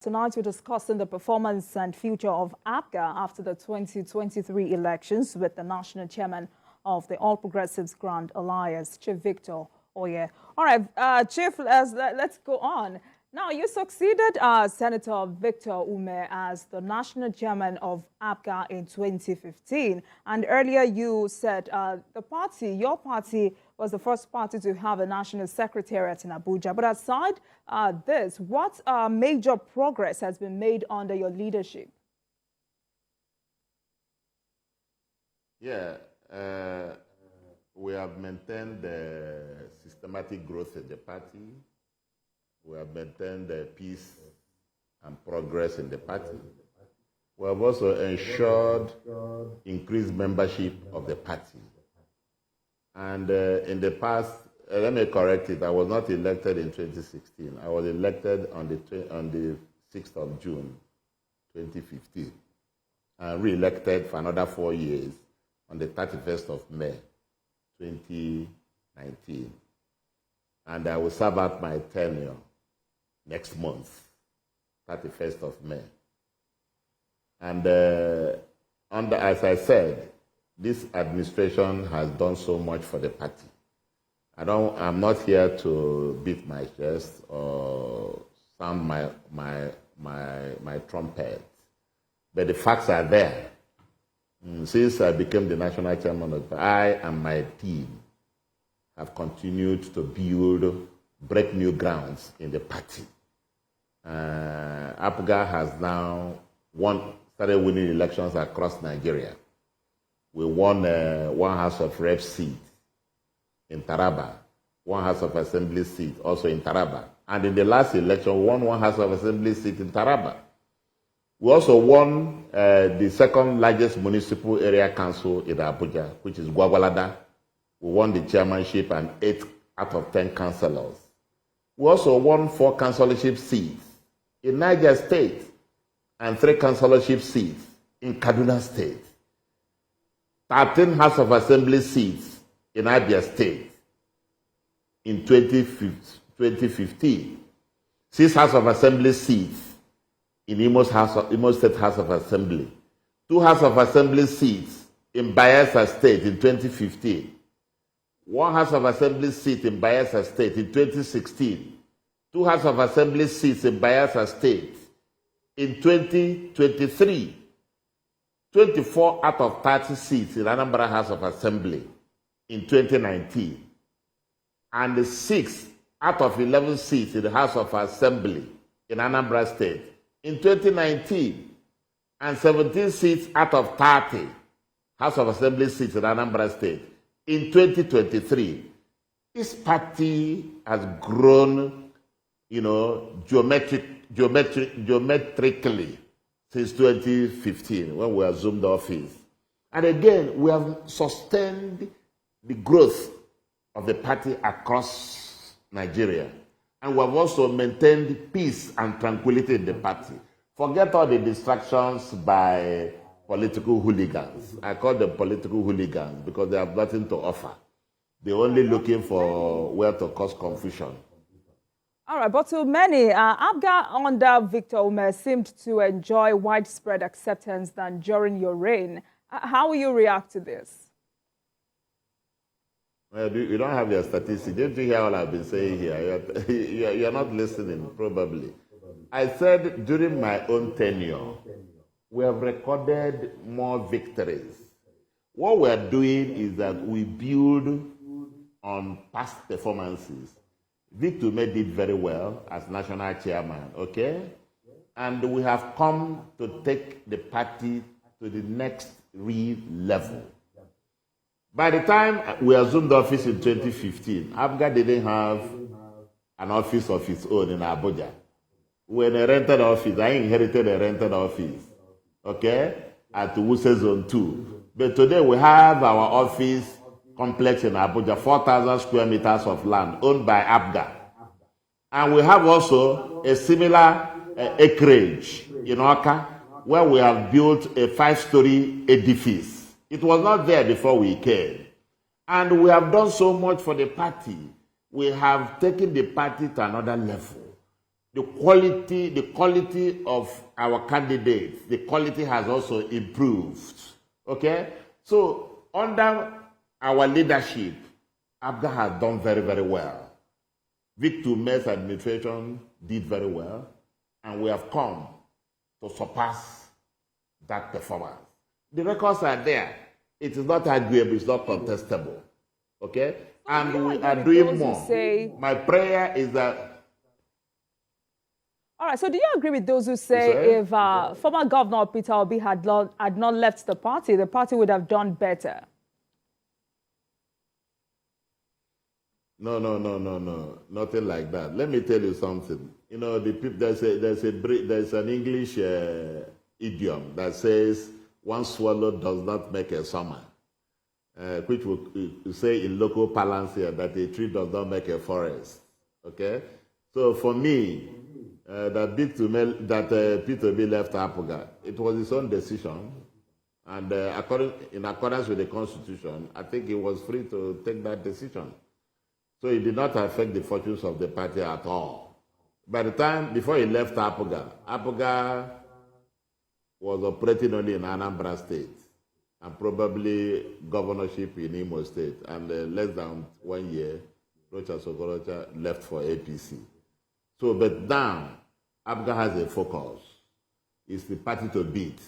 Tonight, we're discussing the performance and future of APGA after the 2023 elections with the national chairman of the All Progressives Grand Alliance, Chief Victor Oye. All right, Chief, let's go on. Now, you succeeded Senator Victor Ume as the national chairman of APGA in 2015. And earlier you said your party was the first party to have a national secretariat in Abuja. But aside this, what major progress has been made under your leadership? Yeah, we have maintained systematic growth in the party. We have maintained peace and progress in the party. We have also ensured increased membership of the party. And in the past, let me correct it, I was not elected in 2016. I was elected on the 6th of June, 2015. And re-elected for another 4 years on the 31st of May, 2019. And I will serve out my tenure next month, 31st of May. And as I said, this administration has done so much for the party. I'm not here to beat my chest or sound my trumpet, but the facts are there. Since I became the national chairman of the party, I and my team have continued to break new grounds in the party. APGA has now started winning elections across Nigeria. We won one House of Reps seat in Taraba, one House of Assembly seat also in Taraba. And in the last election, we won one House of Assembly seat in Taraba. We also won the second largest municipal area council in Abuja, which is Gwagwalada. We won the chairmanship and 8 out of 10 councillors. We also won 4 councillorship seats in Niger State and 3 councillorship seats in Kaduna State. 13 House of Assembly seats in Abia State in 2015. 6 House of Assembly seats in Imo State House of Assembly. 2 House of Assembly seats in Bayelsa State in 2015. 1 House of Assembly seat in Bayelsa State in 2016. 2 House of Assembly seats in Bayelsa State in 2023. 24 out of 30 seats in Anambra House of Assembly in 2019. And 6 out of 11 seats in the House of Assembly in Anambra State in 2019. And 17 seats out of 30 House of Assembly seats in Anambra State in 2023. This party has grown, geometrically since 2015 when we assumed office. And again, we have sustained the growth of the party across Nigeria. And we have also maintained peace and tranquility in the party. Forget all the distractions by political hooligans. I call them political hooligans because they have nothing to offer. They're only looking for where to cause confusion. All right, but to many, APGA under Victor Ume seemed to enjoy widespread acceptance than during your reign. How will you react to this? Well, you don't have your statistics. Didn't you hear what I've been saying here? You're not listening, probably. I said during my own tenure, we have recorded more victories. What we are doing is that we build on past performances. Victor Ume did very well as national chairman, okay? And we have come to take the party to the next real level. By the time we assumed office in 2015, APGA didn't have an office of its own in Abuja. We were in a rented office. I inherited a rented office, okay, at Wuse Zone 2. But today we have our office complex in Abuja, 4,000 square meters of land owned by APGA. And we have also a similar acreage in Oka where we have built a 5-story edifice. It was not there before we came. And we have done so much for the party. We have taken the party to another level. the quality of our candidates, the quality has also improved. Okay? So under our leadership, APGA has done very, very well. Victor May's administration did very well, and we have come to surpass that performance. The records are there. It is not arguable, it's not contestable. Okay? And we are doing more. My prayer is that. All right, so do you agree with those who say if former Governor Peter Obi had not left the party would have done better? No, nothing like that. Let me tell you something. You know, there's an English idiom that says, "One swallow does not make a summer," which will say in local parlance here that a tree does not make a forest. Okay, so for me, that Peter Obi left APGA, it was his own decision, and in accordance with the Constitution, I think he was free to take that decision. So it did not affect the fortunes of the party at all. By the time, before he left APGA was operating only in Anambra State and probably governorship in Imo State. And less than 1 year, Rocha Sokorocha left for APC. So, but now, APGA has a focus. It's the party to beat.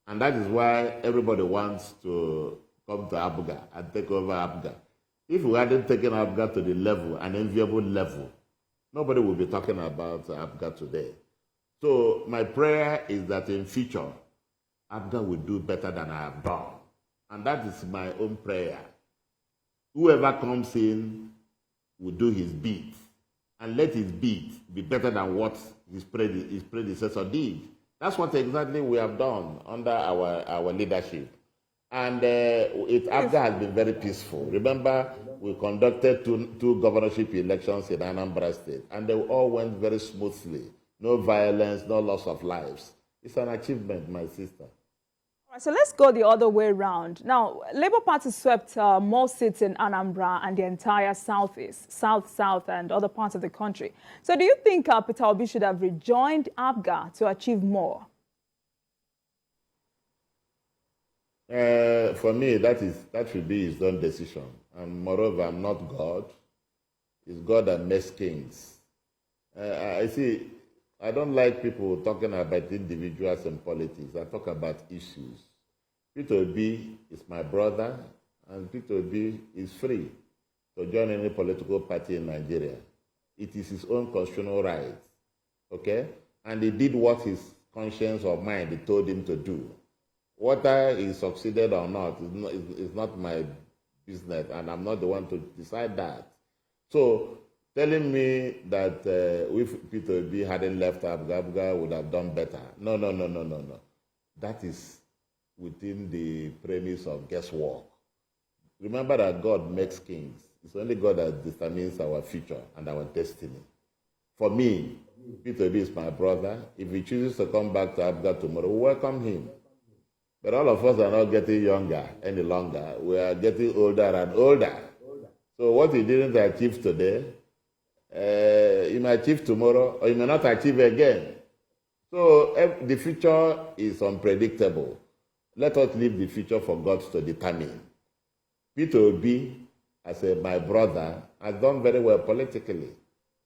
And that is why everybody wants to come to APGA and take over APGA. If we hadn't taken APGA to the level, an enviable level, nobody would be talking about APGA today. So my prayer is that in future, APGA will do better than I have done. And that is my own prayer. Whoever comes in will do his bit. And let his bit be better than what his predecessor did. That's what exactly we have done under our leadership. And APGA has been very peaceful. Remember, we conducted two governorship elections in Anambra State, and they all went very smoothly. No violence, no loss of lives. It's an achievement, my sister. All right, so let's go the other way around. Now, Labour Party swept more seats in Anambra and the entire southeast, south, and other parts of the country. So do you think Peter Obi should have rejoined APGA to achieve more? For me, that should be his own decision. And moreover, I'm not God. It's God that makes kings. I don't like people talking about individuals and politics. I talk about issues. Peter Obi is my brother, and Peter Obi is free to join any political party in Nigeria. It is his own constitutional right, okay? And he did what his conscience or mind told him to do. Whether he succeeded or not is not my business, and I'm not the one to decide that. So telling me that if Peter Obi hadn't left APGA would have done better. No. That is within the premise of guesswork. Remember that God makes kings. It's only God that determines our future and our destiny. For me, Peter Obi is my brother. If he chooses to come back to APGA tomorrow, we welcome him. But all of us are not getting younger any longer. We are getting older and older. So what he didn't achieve today, he may achieve tomorrow, or he may not achieve again. So the future is unpredictable. Let us leave the future for God to determine. Peter Obi, as my brother, has done very well politically.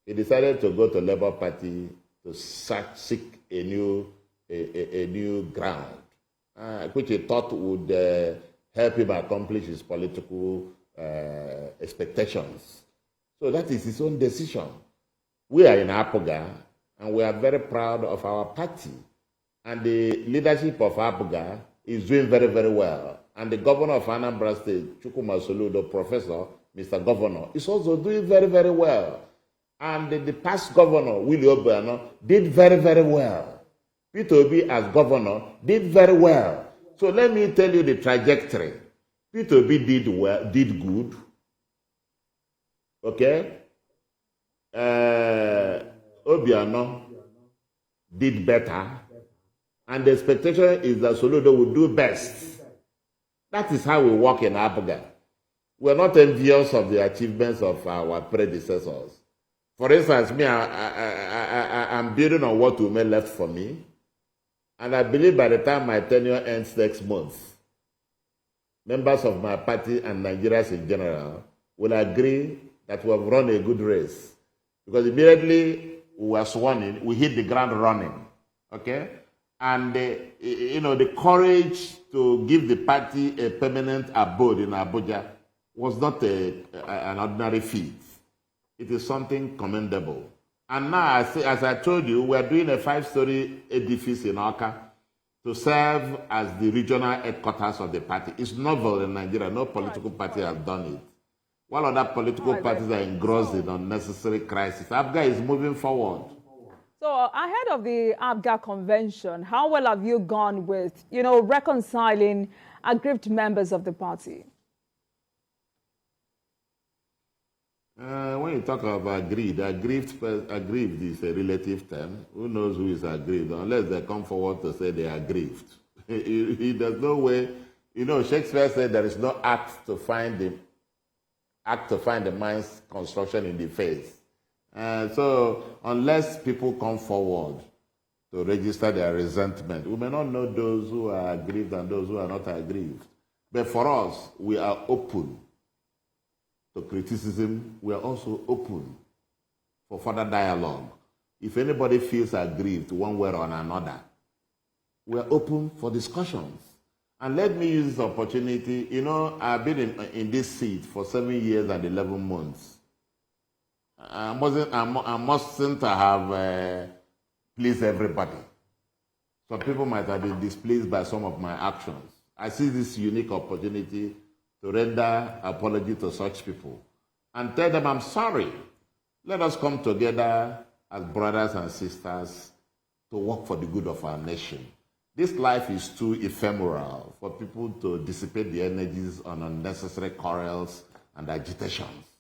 He decided to go to Labour Party to seek a new ground, which he thought would help him accomplish his political expectations. So that is his own decision. We are in APGA, and we are very proud of our party. And the leadership of APGA is doing very, very well. And the governor of Anambra State, Chukwuma Soludo, Professor, Mr. Governor, is also doing very, very well. And the past governor, Willie Obiano, did very, very well. Peter Obi, as governor, did very well. So let me tell you the trajectory. Peter Obi did well, did good. Okay? Obiano did better. And the expectation is that Soludo will do best. That is how we work in APGA. We are not envious of the achievements of our predecessors. For instance, me, I'm building on what Ume left for me. And I believe by the time my tenure ends next month, members of my party and Nigerians in general will agree that we have run a good race. Because immediately we were sworn in, we hit the ground running. Okay? And, the courage to give the party a permanent abode in Abuja was not an ordinary feat. It is something commendable. And now, as I told you, we're doing a 5-story edifice in Awka to serve as the regional headquarters of the party. It's novel in Nigeria. No political party has done it. While other political parties are engrossed in unnecessary crisis, APGA is moving forward. So ahead of the APGA convention, how well have you gone with, reconciling aggrieved members of the party? When you talk about aggrieved is a relative term. Who knows who is aggrieved? Unless they come forward to say they are aggrieved. There's no way. Shakespeare said there is no act to find the mind's construction in the face. So unless people come forward to register their resentment, we may not know those who are aggrieved and those who are not aggrieved. But for us, we are open to criticism. We are also open for further dialogue. If anybody feels aggrieved one way or another, we are open for discussions. And let me use this opportunity. I've been in this seat for 7 years and 11 months. I mustn't have pleased everybody. Some people might have been displeased by some of my actions. I see this unique opportunity to render apology to such people and tell them I'm sorry. Let us come together as brothers and sisters to work for the good of our nation. This life is too ephemeral for people to dissipate the energies on unnecessary quarrels and agitations.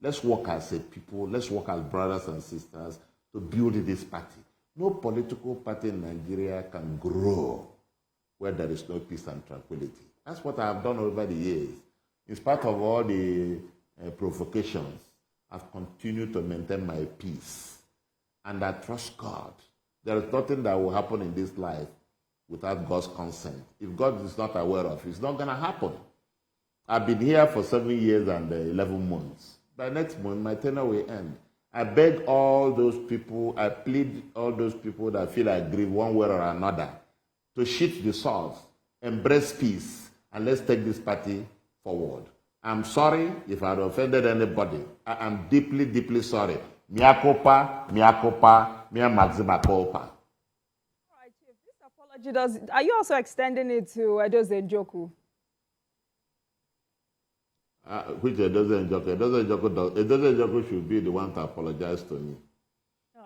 Let's work as a people, let's work as brothers and sisters to build this party. No political party in Nigeria can grow where there is no peace and tranquility. That's what I have done over the years. In spite of all the provocations, I've continued to maintain my peace. And I trust God. There is nothing that will happen in this life without God's consent. If God is not aware of it, it's not going to happen. I've been here for 7 years and 11 months. By next month, my tenure will end. I beg all those people, I plead all those people that feel aggrieved one way or another to shift the swords, embrace peace, and let's take this party forward. I'm sorry if I offended anybody. I am deeply, deeply sorry. Mea culpa, mea maxima culpa. All right, Chief. This apology are you also extending it to Edoze Njoku? Which Edoze Njoku should be the one to apologize to me.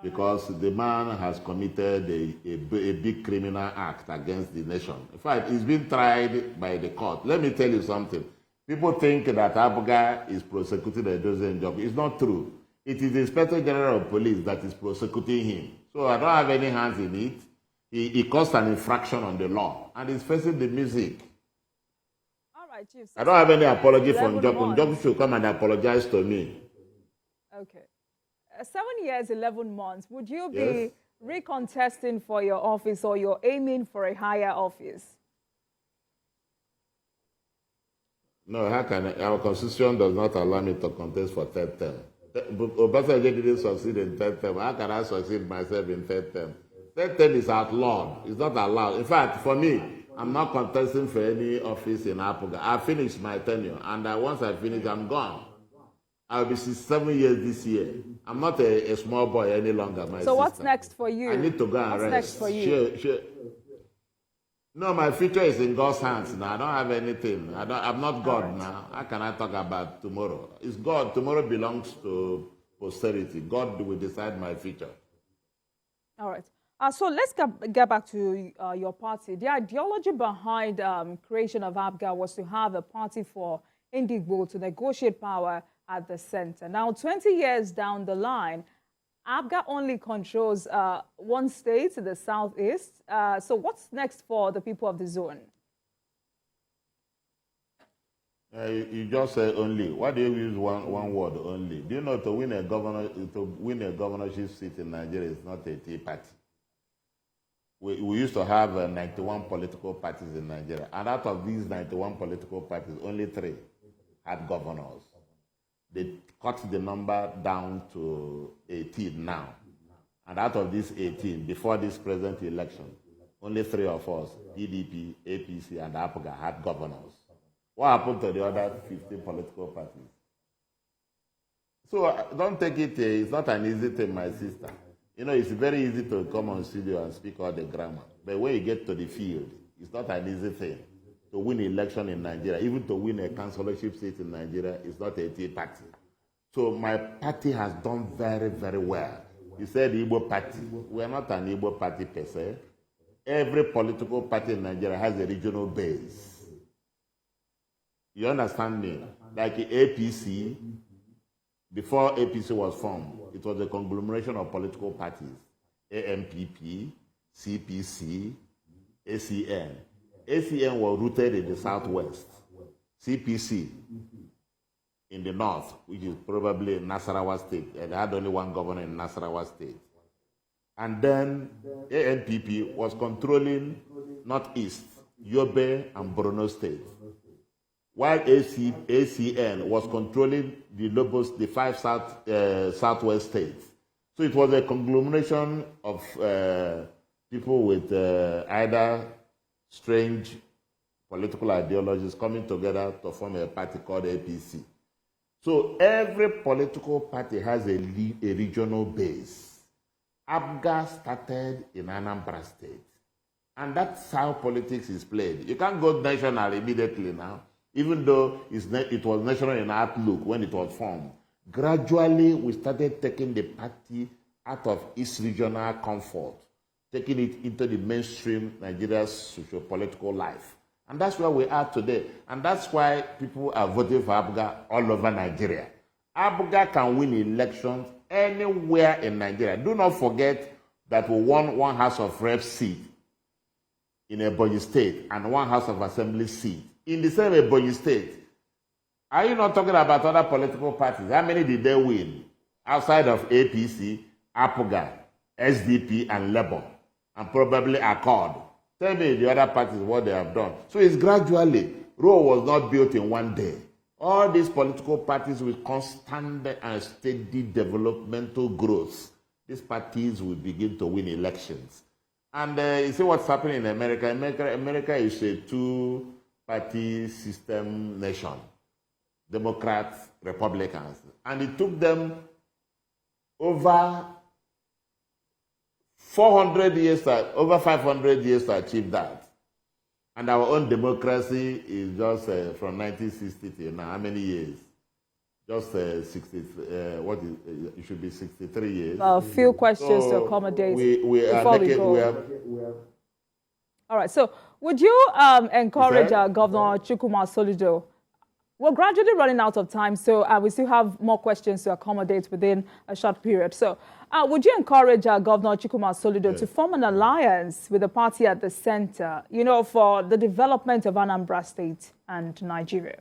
Because the man has committed a big criminal act against the nation. In fact, he's been tried by the court. Let me tell you something. People think that APGA is prosecuting Edoze Njoku. It's not true. It is the Inspector General of Police that is prosecuting him. So I don't have any hands in it. He caused an infraction on the law. And he's facing the music. Chief, I don't have any apology from Njoku. Njoku should come and apologize to me. Okay. 7 years, 11 months. Would you be recontesting for your office or you're aiming for a higher office? No, how can our constitution does not allow me to contest for third term. Obasanjo didn't succeed in third term. How can I succeed myself in third term? Third term is outlawed. It's not allowed. In fact, for me, I'm not contesting for any office in APGA. I finished my tenure, and once I finish, I'm gone. I'll be 7 years this year. I'm not a small boy any longer. So what's next for you? I need to go and rest. What's next for you? Sure. No, my future is in God's hands now. I don't have anything. I'm not God now. How can I talk about tomorrow? It's God. Tomorrow belongs to posterity. God will decide my future. All right. So let's get back to your party. The ideology behind creation of APGA was to have a party for Indigbo to negotiate power at the center. Now, 20 years down the line, APGA only controls one state, the southeast. So what's next for the people of the zone? You just say only. Why do you use one word only? Do you know to win a governorship seat in Nigeria is not a tea party? We used to have 91 political parties in Nigeria, and out of these 91 political parties, only 3 had governors. They cut the number down to 18 now. And out of these 18, before this present election, only 3 of us, PDP, APC, and APGA, had governors. What happened to the other 15 political parties? So don't take it, it's not an easy thing, my sister. You know, it's very easy to come on studio and speak all the grammar. But when you get to the field, it's not an easy thing. To win an election in Nigeria, even to win a councillorship seat in Nigeria, it's not a tea party. So my party has done very, very well. You said Igbo party. We are not an Igbo party per se. Every political party in Nigeria has a regional base. You understand me? Like APC, before APC was formed, it was a conglomeration of political parties. AMPP, CPC, ACN. ACN was rooted in the southwest. CPC in the north, which is probably Nasarawa State. They had only one governor in Nasarawa State. And then ANPP was controlling northeast, Yobe and Borno State. While ACN was controlling the 5 southwest states. So it was a conglomeration of people with either strange political ideologies coming together to form a party called APC. So every political party has a regional base. APGA started in Anambra State. And that's how politics is played. You can't go national immediately now, even though it was national in outlook when it was formed. Gradually, we started taking the party out of its regional comfort, taking it into the mainstream Nigeria's socio-political life. And that's where we are today. And that's why people are voting for APGA all over Nigeria. APGA can win elections anywhere in Nigeria. Do not forget that we won one House of Reps seat in Ebonyi State and one House of Assembly seat in the same Ebonyi State. Are you not talking about other political parties? How many did they win? Outside of APC, APGA, SDP, and Labour, and probably Accord. Tell me the other parties what they have done. So it's gradually. Rome was not built in one day. All these political parties with constant and steady developmental growth, these parties will begin to win elections. And you see what's happening in America? America is a 2-party system nation. Democrats, Republicans. And it took them over 500 years to achieve that. And our own democracy is just from 1960 to now. How many years? Just 60. It should be 63 years. A few questions to accommodate before we go. All right. So, would you encourage Governor Chukwuma Soludo? We're gradually running out of time, so we still have more questions to accommodate within a short period. So, would you encourage Governor Chukwuma Soludo to form an alliance with the party at the center, you know, for the development of Anambra State and Nigeria?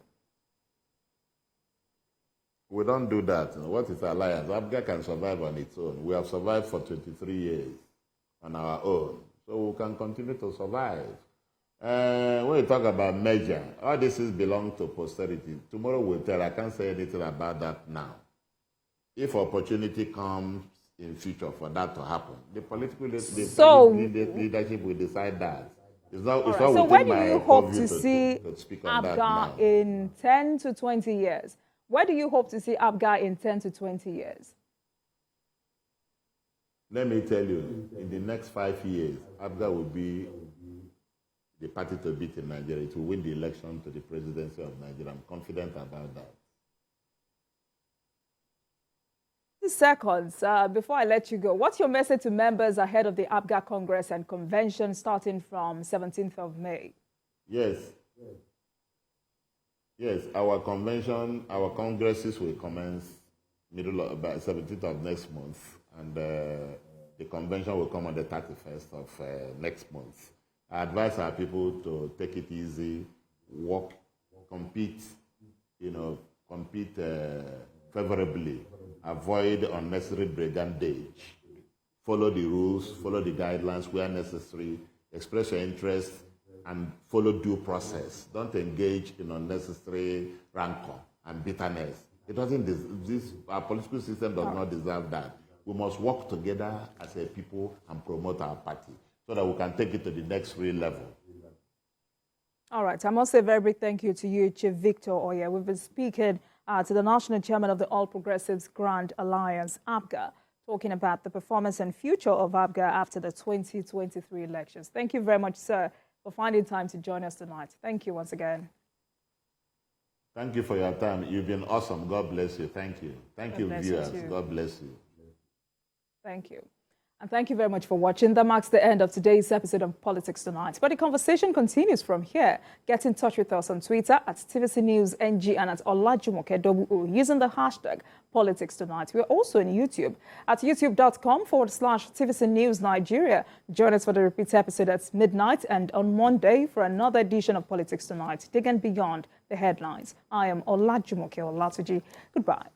We don't do that. What is alliance? APGA can survive on its own. We have survived for 23 years on our own, so we can continue to survive. When you talk about merger, all this belong to posterity. Tomorrow we'll tell. I can't say anything about that now. If opportunity comes in future for that to happen, the political leadership will decide that. It's not so where do you hope to see APGA in 10 to 20 years? Where do you hope to see APGA in 10 to 20 years? Let me tell you, in the next 5 years, APGA will be the party to beat in Nigeria. It will win the election to the presidency of Nigeria. I'm confident about that. Seconds, before I let you go, what's your message to members ahead of the APGA Congress and Convention starting from 17th of May? Yes, our convention, our congresses will commence about 17th of next month, and the convention will come on the 31st of next month. I advise our people to take it easy, work, compete, compete favorably, avoid unnecessary brigandage, follow the rules, follow the guidelines where necessary, express your interest, and follow due process. Don't engage in unnecessary rancor and bitterness. It doesn't. Our political system does not deserve that. We must work together as a people and promote our party so that we can take it to the next real level. All right. I must say a very big thank you to you, Chief Victor Oye. We've been speaking to the National Chairman of the All Progressives Grand Alliance, APGA, talking about the performance and future of APGA after the 2023 elections. Thank you very much, sir, for finding time to join us tonight. Thank you once again. Thank you for your time. You've been awesome. God bless you. Thank you. Thank you, viewers. God bless you. Thank you. And thank you very much for watching. That marks the end of today's episode of Politics Tonight. But the conversation continues from here. Get in touch with us on Twitter at TVC News NG and at Olajumoke using the hashtag Politics Tonight. We're also on YouTube at youtube.com/TVC News Nigeria. Join us for the repeat episode at midnight and on Monday for another edition of Politics Tonight, digging beyond the headlines. I am Olajumoke Olatuji. Goodbye.